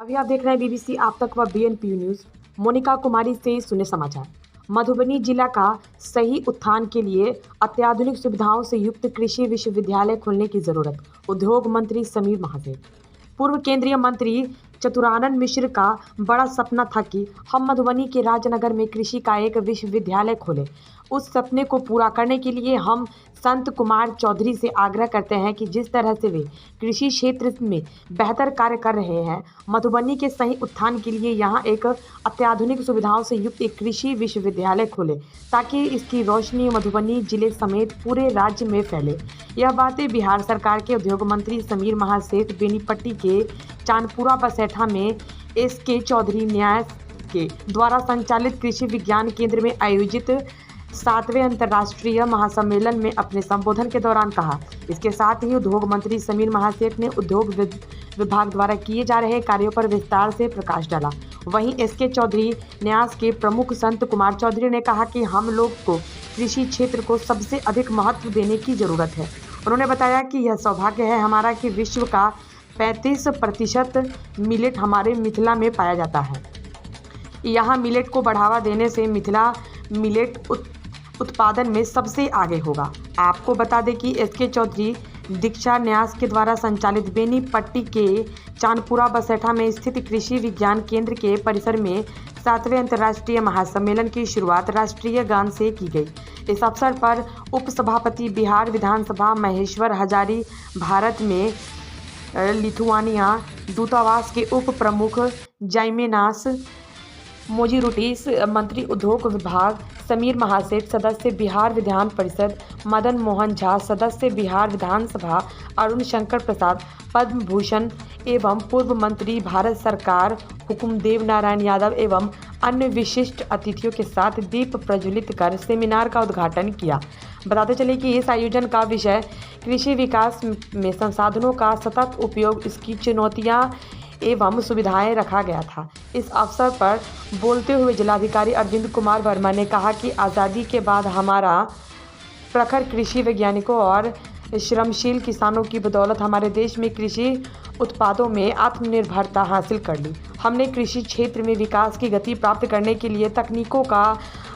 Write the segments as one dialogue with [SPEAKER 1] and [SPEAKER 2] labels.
[SPEAKER 1] अभी आप देख रहे हैं बीबीसी आप तक व बीएनपी न्यूज। मोनिका कुमारी से सुने समाचार। मधुबनी जिला का सही उत्थान के लिए अत्याधुनिक सुविधाओं से युक्त कृषि विश्वविद्यालय खोलने की जरूरत, उद्योग मंत्री समीर महासेठ। पूर्व केंद्रीय मंत्री चतुरानंद मिश्र का बड़ा सपना था कि हम मधुबनी के राजनगर में कृषि का एक विश्वविद्यालय खोलें। उस सपने को पूरा करने के लिए हम संत कुमार चौधरी से आग्रह करते हैं कि जिस तरह से वे कृषि क्षेत्र में बेहतर कार्य कर रहे हैं, मधुबनी के सही उत्थान के लिए यहाँ एक अत्याधुनिक सुविधाओं से युक्त एक कृषि विश्वविद्यालय खोले, ताकि इसकी रोशनी मधुबनी जिले समेत पूरे राज्य में फैले। यह बातें बिहार सरकार के उद्योग मंत्री समीर महासेठ बेनीपट्टी के चांदपुरा बसेठा में एसके चौधरी न्यास के द्वारा संचालित कृषि विज्ञान केंद्र में आयोजित 7वें अंतर्राष्ट्रीय महासम्मेलन में अपने संबोधन के दौरान कहा। इसके साथ ही उद्योग मंत्री समीर महासेठ ने उद्योग विभाग द्वारा किए जा रहे कार्यों पर विस्तार से प्रकाश डाला। वहीं एसके चौधरी न्यास के प्रमुख संत कुमार चौधरी ने कहा कि हम लोग को कृषि क्षेत्र को सबसे अधिक महत्व देने की जरूरत है। उन्होंने बताया कि यह सौभाग्य है हमारा कि विश्व का 35% मिलेट हमारे मिथिला में पाया जाता है। यहाँ मिलेट को बढ़ावा देने से मिथिला मिलेट उत्पादन में सबसे आगे होगा। आपको बता दें कि एसके चौधरी दीक्षा न्यास के द्वारा संचालित बेनीपट्टी के चांदपुरा बसेठा में स्थित कृषि विज्ञान केंद्र के परिसर में 7वें अंतर्राष्ट्रीय महासम्मेलन की शुरुआत राष्ट्रीय गान से की गई। इस अवसर पर उपसभापति बिहार विधानसभा महेश्वर हजारी, भारत में लिथुआनिया दूतावास के उप प्रमुख जाइमेनास मोजीरुटीस, मंत्री उद्योग विभाग समीर महासेठ, सदस्य बिहार विधान परिषद मदन मोहन झा, सदस्य बिहार विधानसभा अरुण शंकर प्रसाद, पद्म भूषण एवं पूर्व मंत्री भारत सरकार हुकुमदेव नारायण यादव एवं अन्य विशिष्ट अतिथियों के साथ दीप प्रज्वलित कर सेमिनार का उद्घाटन किया। बताते चले कि इस आयोजन का विषय कृषि विकास में संसाधनों का सतत उपयोग, इसकी चुनौतियां एवं सुविधाएं रखा गया था। इस अवसर पर बोलते हुए जिलाधिकारी अरविंद कुमार वर्मा ने कहा कि आज़ादी के बाद हमारा प्रखर कृषि वैज्ञानिकों और श्रमशील किसानों की बदौलत हमारे देश में कृषि उत्पादों में आत्मनिर्भरता हासिल कर ली। हमने कृषि क्षेत्र में विकास की गति प्राप्त करने के लिए तकनीकों का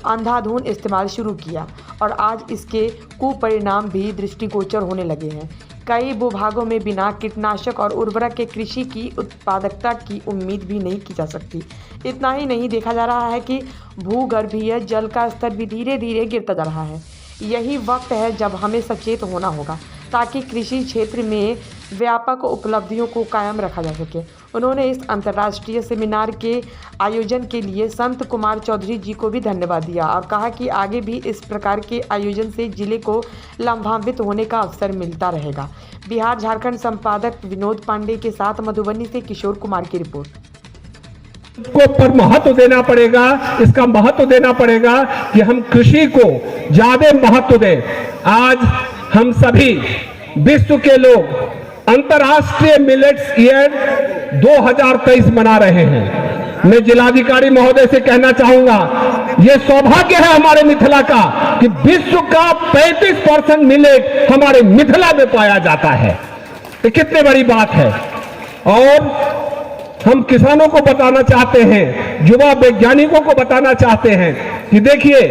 [SPEAKER 1] अंधाधुंध इस्तेमाल शुरू किया और आज इसके कुपरिणाम भी दृष्टिगोचर होने लगे हैं। कई भूभागों में बिना कीटनाशक और उर्वरक के कृषि की उत्पादकता की उम्मीद भी नहीं की जा सकती। इतना ही नहीं, देखा जा रहा है कि भूगर्भीय जल का स्तर भी धीरे धीरे गिरता जा रहा है। यही वक्त है जब हमें सचेत होना होगा ताकि कृषि क्षेत्र में व्यापक उपलब्धियों को कायम रखा जा सके। उन्होंने इस अंतर्राष्ट्रीय सेमिनार के आयोजन के लिए संत कुमार चौधरी जी को भी धन्यवाद दिया और कहा कि आगे भी इस प्रकार के आयोजन से जिले को लाभान्वित होने का अवसर मिलता रहेगा। बिहार झारखंड संपादक विनोद पांडे के साथ मधुबनी से किशोर कुमार की रिपोर्ट।
[SPEAKER 2] को पर महत्व देना पड़ेगा, इसका महत्व देना पड़ेगा कि हम कृषि को ज्यादा महत्व दें। आज हम सभी विश्व के लोग अंतर्राष्ट्रीय मिलेट्स ईयर 2023 मना रहे हैं। मैं जिलाधिकारी महोदय से कहना चाहूंगा, यह सौभाग्य है हमारे मिथिला का कि विश्व का 35% मिलेट हमारे मिथिला में पाया जाता है। ये कितनी बड़ी बात है। और हम किसानों को बताना चाहते हैं, युवा वैज्ञानिकों को बताना चाहते हैं कि देखिए,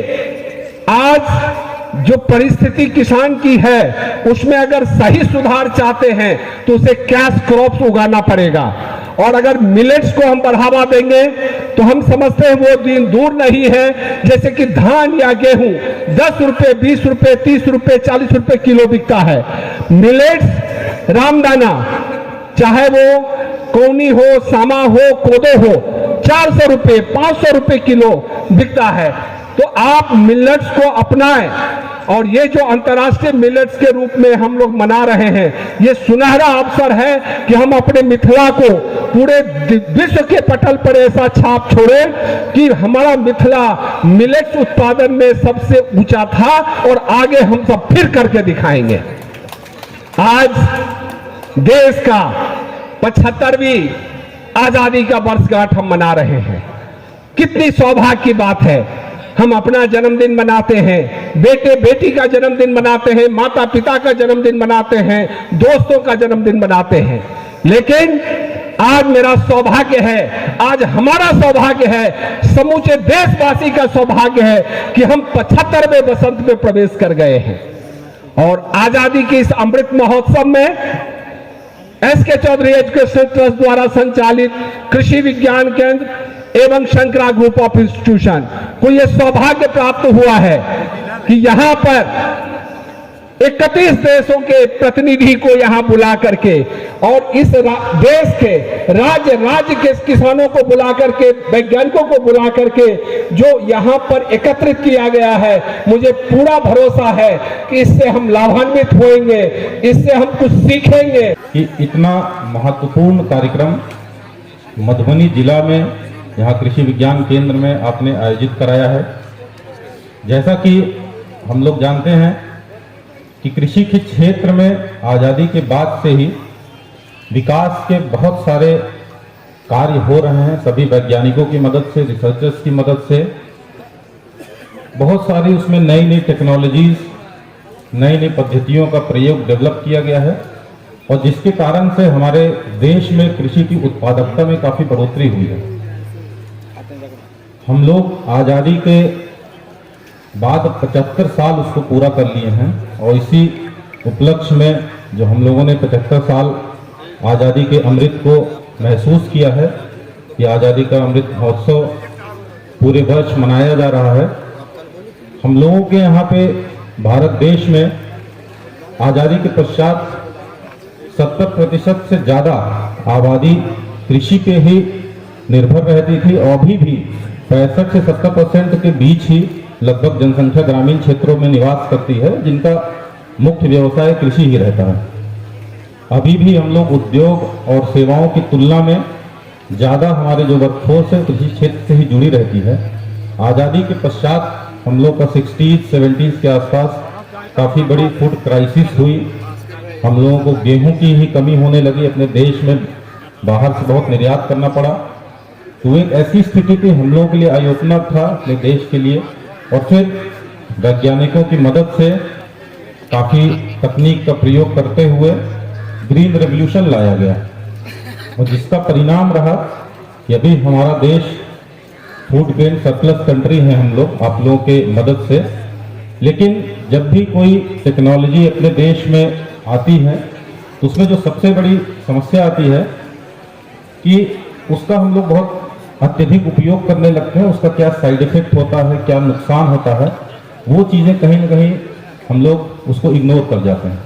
[SPEAKER 2] आज जो परिस्थिति किसान की है उसमें अगर सही सुधार चाहते हैं तो उसे कैश क्रॉप्स उगाना पड़ेगा। और अगर मिलेट्स को हम बढ़ावा देंगे तो हम समझते हैं वो दिन दूर नहीं है जैसे कि धान या गेहूं 10 रुपए, 20 रुपए, 30 रुपए, 40 रुपए किलो बिकता है। मिलेट्स, रामदाना, चाहे वो कौनी हो, सामा हो, कोदो हो, 400 रुपए, 500 रुपए किलो बिकता है। तो आप मिलेट्स को अपनाएं। और ये जो अंतर्राष्ट्रीय मिलेट्स के रूप में हम लोग मना रहे हैं, ये सुनहरा अवसर है कि हम अपने मिथिला को पूरे विश्व के पटल पर ऐसा छाप छोड़े कि हमारा मिथिला मिलेट्स उत्पादन में सबसे ऊंचा था और आगे हम सब फिर करके दिखाएंगे। आज देश का 75वीं आजादी का वर्षगांठ हम मना रहे हैं। कितनी सौभाग्य की बात है। हम अपना जन्मदिन मनाते हैं, बेटे बेटी का जन्मदिन मनाते हैं, माता पिता का जन्मदिन मनाते हैं, दोस्तों का जन्मदिन मनाते हैं, लेकिन आज मेरा सौभाग्य है, आज हमारा सौभाग्य है, समूचे देशवासी का सौभाग्य है कि हम 75वें वसंत में प्रवेश कर गए हैं। और आजादी के इस अमृत महोत्सव में एसके चौधरी एजुकेशन ट्रस्ट द्वारा संचालित कृषि विज्ञान केंद्र एवं शंकरा ग्रुप ऑफ इंस्टीट्यूशन को यह सौभाग्य प्राप्त हुआ है कि यहां पर 31 देशों के प्रतिनिधि को यहां बुला करके और इस देश के राज्य के किसानों को बुला करके, वैज्ञानिकों को बुला करके जो यहां पर एकत्रित किया गया है, मुझे पूरा भरोसा है कि इससे हम लाभान्वित होंगे, इससे हम कुछ सीखेंगे।
[SPEAKER 3] कि इतना महत्वपूर्ण कार्यक्रम मधुबनी जिला में यहाँ कृषि विज्ञान केंद्र में आपने आयोजित कराया है। जैसा कि हम लोग जानते हैं कि कृषि के क्षेत्र में आज़ादी के बाद से ही विकास के बहुत सारे कार्य हो रहे हैं। सभी वैज्ञानिकों की मदद से, रिसर्चर्स की मदद से बहुत सारी उसमें नई नई टेक्नोलॉजीज, नई नई पद्धतियों का प्रयोग डेवलप किया गया है और जिसके कारण से हमारे देश में कृषि की उत्पादकता में काफ़ी बढ़ोतरी हुई है। हम लोग आज़ादी के बाद 75 साल उसको पूरा कर लिए हैं और इसी उपलक्ष्य में जो हम लोगों ने 75 साल आज़ादी के अमृत को महसूस किया है, कि आज़ादी का अमृत महोत्सव पूरे वर्ष मनाया जा रहा है। हम लोगों के यहाँ पे भारत देश में आज़ादी के पश्चात 70% से ज़्यादा आबादी कृषि पे ही निर्भर रहती थी और अभी भी 65 से 70% के बीच ही लगभग जनसंख्या ग्रामीण क्षेत्रों में निवास करती है, जिनका मुख्य व्यवसाय कृषि ही रहता है। अभी भी हम लोग उद्योग और सेवाओं की तुलना में ज़्यादा हमारे जो वर्कफोर्स है कृषि क्षेत्र से ही जुड़ी रहती है। आज़ादी के पश्चात हम लोग का 60s-70s के आसपास काफ़ी बड़ी फूड क्राइसिस हुई। हम लोगों को गेहूं की ही कमी होने लगी, अपने देश में बाहर से बहुत निर्यात करना पड़ा। तो एक ऐसी स्थिति थी हम लोगों के लिए आई ओपनर था अपने देश के लिए। और फिर वैज्ञानिकों की मदद से काफ़ी तकनीक का प्रयोग करते हुए ग्रीन रेवोल्यूशन लाया गया और जिसका परिणाम रहा कि अभी हमारा देश फूड ग्रेन सरप्लस कंट्री है हम लोग, आप लोगों के मदद से। लेकिन जब भी कोई टेक्नोलॉजी अपने देश में आती है तो उसमें जो सबसे बड़ी समस्या आती है कि उसका हम लोग बहुत अत्यधिक उपयोग करने लगते हैं। उसका क्या साइड इफेक्ट होता है, क्या नुकसान होता है, वो चीज़ें कहीं ना कहीं हम लोग उसको इग्नोर कर जाते हैं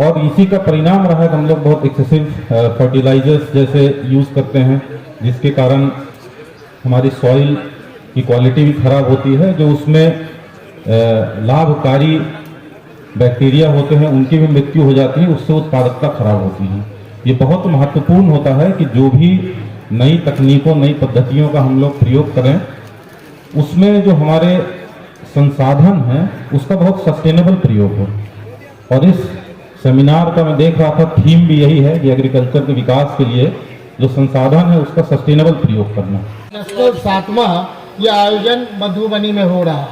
[SPEAKER 3] और इसी का परिणाम रहा है कि हम लोग बहुत एक्सेसिव फर्टिलाइजर्स जैसे यूज़ करते हैं, जिसके कारण हमारी सॉइल की क्वालिटी भी खराब होती है। जो उसमें लाभकारी बैक्टीरिया होते हैं उनकी भी मृत्यु हो जाती है, उससे उत्पादकता खराब होती है। ये बहुत महत्वपूर्ण होता है कि जो भी नई तकनीकों, नई पद्धतियों का हम लोग प्रयोग करें, उसमें जो हमारे संसाधन हैं उसका बहुत सस्टेनेबल प्रयोग हो। और इस सेमिनार का मैं देख रहा था, थीम भी यही है कि एग्रीकल्चर के विकास के लिए जो संसाधन है उसका सस्टेनेबल प्रयोग करना।
[SPEAKER 4] नेशनल 7वां यह आयोजन मधुबनी में हो रहा है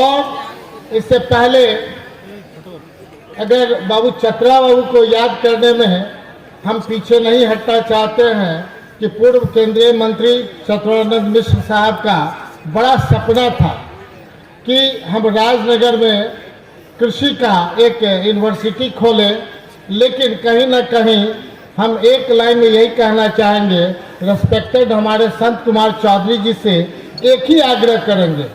[SPEAKER 4] और इससे पहले अगर बाबू चतरा बाबू को याद करने में हम पीछे नहीं हटना चाहते हैं कि पूर्व केंद्रीय मंत्री शत्रुघ्न मिश्र साहब का बड़ा सपना था कि हम राजनगर में कृषि का एक यूनिवर्सिटी खोलें। लेकिन कहीं ना कहीं हम एक लाइन में यही कहना चाहेंगे, रेस्पेक्टेड हमारे संत कुमार चौधरी जी से एक ही आग्रह करेंगे,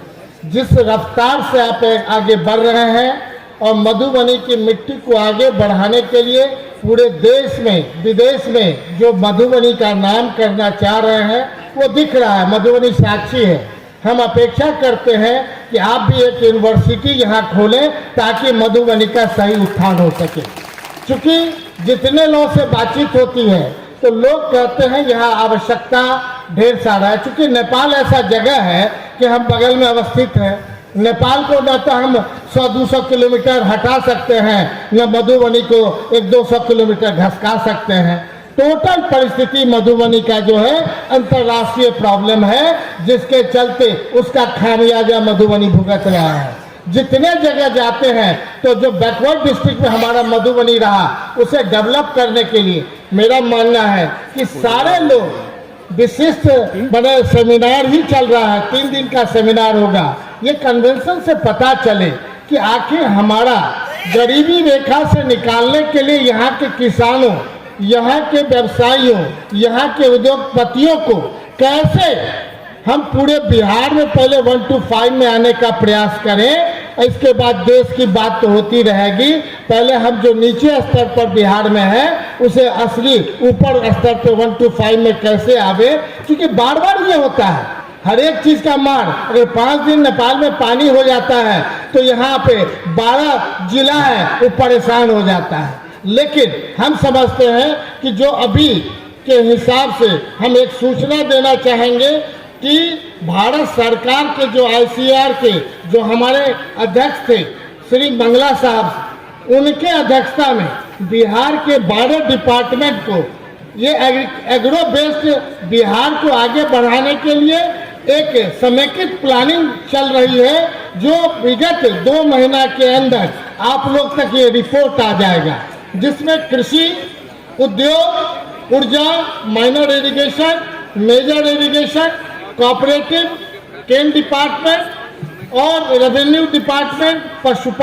[SPEAKER 4] जिस रफ्तार से आप आगे बढ़ रहे हैं और मधुबनी की मिट्टी को आगे बढ़ाने के लिए पूरे देश में, विदेश में जो मधुबनी का नाम करना चाह रहे हैं वो दिख रहा है। मधुबनी साक्षी है। हम अपेक्षा करते हैं कि आप भी एक यूनिवर्सिटी यहाँ खोलें ताकि मधुबनी का सही उत्थान हो सके। क्योंकि जितने लोगों से बातचीत होती है तो लोग कहते हैं यहाँ आवश्यकता ढेर सारा है। क्योंकि नेपाल ऐसा जगह है कि हम बगल में अवस्थित हैं। नेपाल को न तो हम 100-200 किलोमीटर हटा सकते हैं, न मधुबनी को 100-200 किलोमीटर घसका सकते हैं। टोटल परिस्थिति मधुबनी का जो है अंतर्राष्ट्रीय प्रॉब्लम है, जिसके चलते उसका खामियाजा मधुबनी भुगत रहा है। जितने जगह जाते हैं तो जो बैकवर्ड डिस्ट्रिक्ट में हमारा मधुबनी रहा उसे डेवलप करने के लिए मेरा मानना है कि सारे लोग विशिष्ट बड़े सेमिनार ही चल रहा है, 3 दिन का सेमिनार होगा। ये कन्वेंशन से पता चले कि आखिर हमारा गरीबी रेखा से निकालने के लिए यहाँ के किसानों, यहाँ के व्यवसायियों, यहाँ के उद्योगपतियों को कैसे हम पूरे बिहार में पहले 1 to 5 में आने का प्रयास करें। इसके बाद देश की बात तो होती रहेगी। पहले हम जो नीचे स्तर पर बिहार में है उसे असली ऊपर स्तर पर 1 to 5 में कैसे आवे, क्योंकि बार बार ये होता है हर एक चीज का मार। अगर 5 दिन नेपाल में पानी हो जाता है तो यहाँ पे 12 जिला है वो परेशान हो जाता है। लेकिन हम समझते हैं कि जो अभी के हिसाब से हम एक सूचना देना चाहेंगे कि भारत सरकार के जो ICAR के जो हमारे अध्यक्ष थे श्री मंगला साहब, उनके अध्यक्षता में बिहार के 12 डिपार्टमेंट को ये एग्रो बेस्ड बिहार को आगे बढ़ाने के लिए एक समेकित प्लानिंग चल रही है, जो विगत 2 महीना के अंदर आप लोग तक ये रिपोर्ट आ जाएगा, जिसमें कृषि, उद्योग, ऊर्जा, minor irrigation, major irrigation, cooperative, cane department और रेवेन्यू डिपार्टमेंट, पशुपालन